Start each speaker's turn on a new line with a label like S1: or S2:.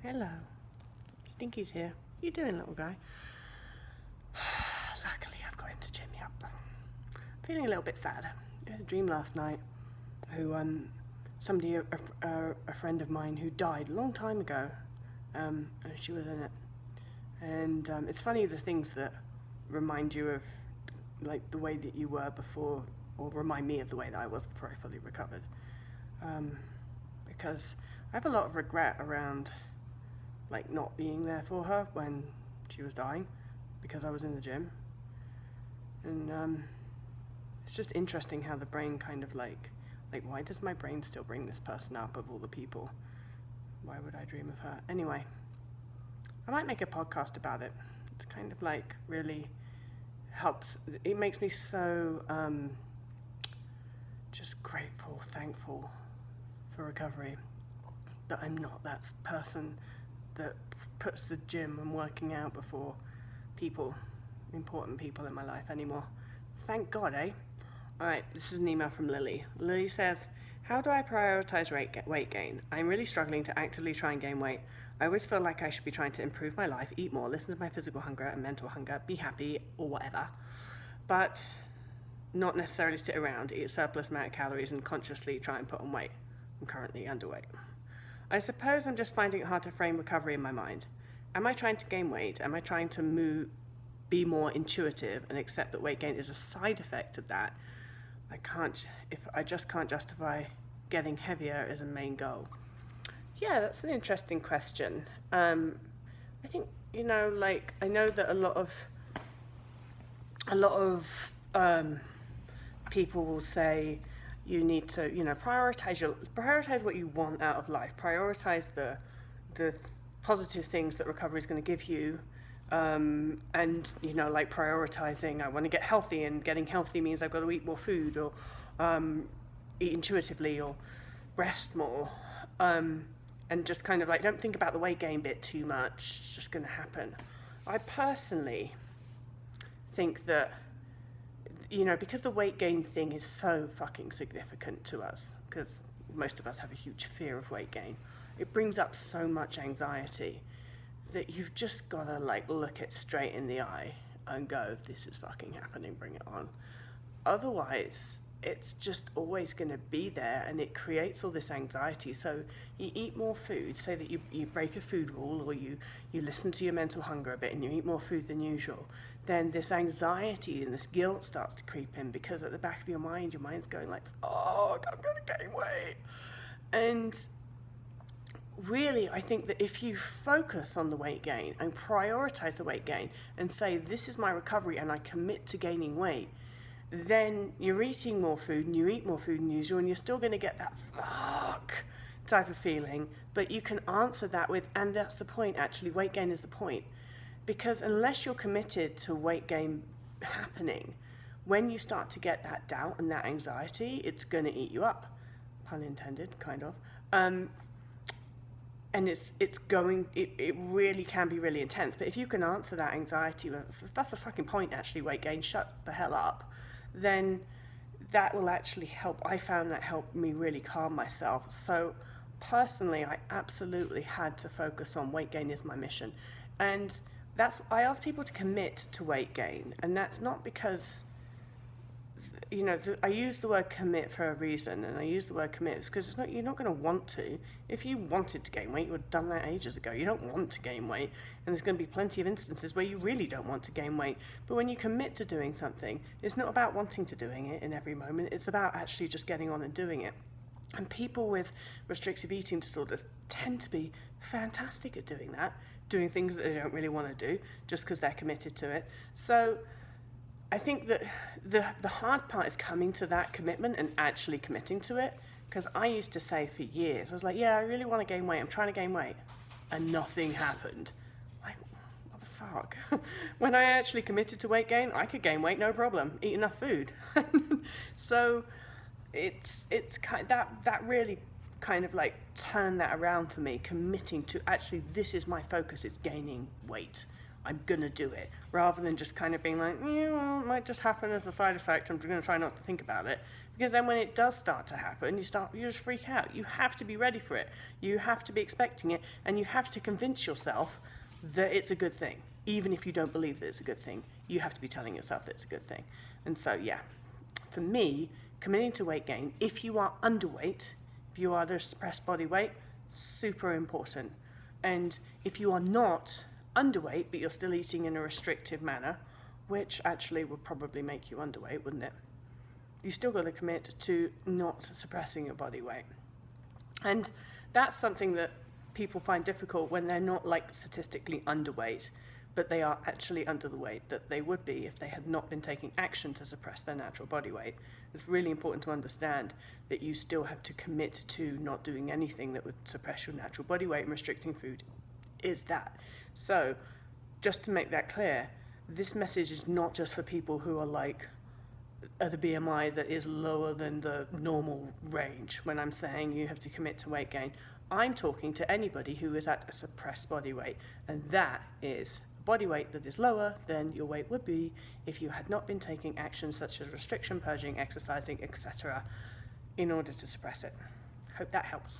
S1: Hello. Stinky's here. How you doing, little guy? Luckily, I've got him to cheer me up. I'm feeling a little bit sad. I had a dream last night who, somebody, a friend of mine who died a long time ago, and she was in it. And it's funny the things that remind you of, like, the way that you were before, or remind me of the way that I was before I fully recovered. Because I have a lot of regret around, like, not being there for her when she was dying, because I was in the gym. And it's just interesting how the brain kind of like, why does my brain still bring this person up of all the people? Why would I dream of her? Anyway, I might make a podcast about it. It's kind of like really helps. It makes me so just grateful, thankful for recovery, that I'm not that person that puts the gym and working out before people, important people in my life anymore. Thank God, eh? Alright, this is an email from Lily. Lily says, how do I prioritize weight gain? I'm really struggling to actively try and gain weight. I always feel like I should be trying to improve my life, eat more, listen to my physical hunger and mental hunger, be happy, or whatever. But not necessarily sit around, eat a surplus amount of calories and consciously try and put on weight. I'm currently underweight. I suppose I'm just finding it hard to frame recovery in my mind. Am I trying to gain weight? Am I trying to be more intuitive and accept that weight gain is a side effect of that? I just can't justify getting heavier as a main goal. Yeah, that's an interesting question. I think, I know that a lot of people will say you need to, prioritize what you want out of life. Prioritize the positive things that recovery is going to give you. And prioritizing, I want to get healthy, and getting healthy means I've got to eat more food, or eat intuitively, or rest more. And just kind of don't think about the weight gain bit too much. It's just going to happen. I personally think that, because the weight gain thing is so fucking significant to us, because most of us have a huge fear of weight gain, it brings up so much anxiety that you've just got to look it straight in the eye and go, this is fucking happening, bring it on. Otherwise, it's just always going to be there, and it creates all this anxiety. So you eat more food, say that you break a food rule, or you listen to your mental hunger a bit and you eat more food than usual, then this anxiety and this guilt starts to creep in, because at the back of your mind's going oh, I'm going to gain weight. And really, I think that if you focus on the weight gain and prioritize the weight gain and say, this is my recovery and I commit to gaining weight, then you're eating more food and you eat more food than usual, and you're still going to get that fuck type of feeling, but you can answer that with, and that's the point actually, weight gain is the point. Because unless you're committed to weight gain happening, when you start to get that doubt and that anxiety, it's going to eat you up, pun intended, kind of. And it really can be really intense. But if you can answer that anxiety, that's the fucking point actually, weight gain, shut the hell up, then that will actually help. I found that helped me really calm myself. So personally, I absolutely had to focus on weight gain is my mission. And I ask people to commit to weight gain. And that's not because, I use the word commit for a reason, and I use the word commit because you're not going to want to. If you wanted to gain weight, you would have done that ages ago. You don't want to gain weight, and there's going to be plenty of instances where you really don't want to gain weight. But when you commit to doing something, it's not about wanting to doing it in every moment. It's about actually just getting on and doing it. And people with restrictive eating disorders tend to be fantastic at doing that, doing things that they don't really want to do just because they're committed to it. So I think that the hard part is coming to that commitment and actually committing to it. Because I used to say for years, I was like, yeah, I really want to gain weight. I'm trying to gain weight. And nothing happened. What the fuck? When I actually committed to weight gain, I could gain weight, no problem. Eat enough food. So it's kind of, that really kind of turned that around for me, committing to actually, this is my focus, it's gaining weight. I'm going to do it, rather than just kind of being like, yeah, well, it might just happen as a side effect. I'm going to try not to think about it. Because then when it does start to happen, you just freak out. You have to be ready for it. You have to be expecting it, and you have to convince yourself that it's a good thing. Even if you don't believe that it's a good thing, you have to be telling yourself that it's a good thing. And so, yeah, for me, committing to weight gain, if you are underweight, if you are at a suppressed body weight, super important. And if you are not underweight, but you're still eating in a restrictive manner, which actually would probably make you underweight, wouldn't it? You still got to commit to not suppressing your body weight. And that's something that people find difficult when they're not like statistically underweight, but they are actually under the weight that they would be if they had not been taking action to suppress their natural body weight. It's really important to understand that you still have to commit to not doing anything that would suppress your natural body weight, and restricting food is that. So, just to make that clear, this message is not just for people who are like at a BMI that is lower than the normal range. When I'm saying you have to commit to weight gain, I'm talking to anybody who is at a suppressed body weight, and that is body weight that is lower than your weight would be if you had not been taking actions such as restriction, purging, exercising, etc. in order to suppress it. Hope that helps.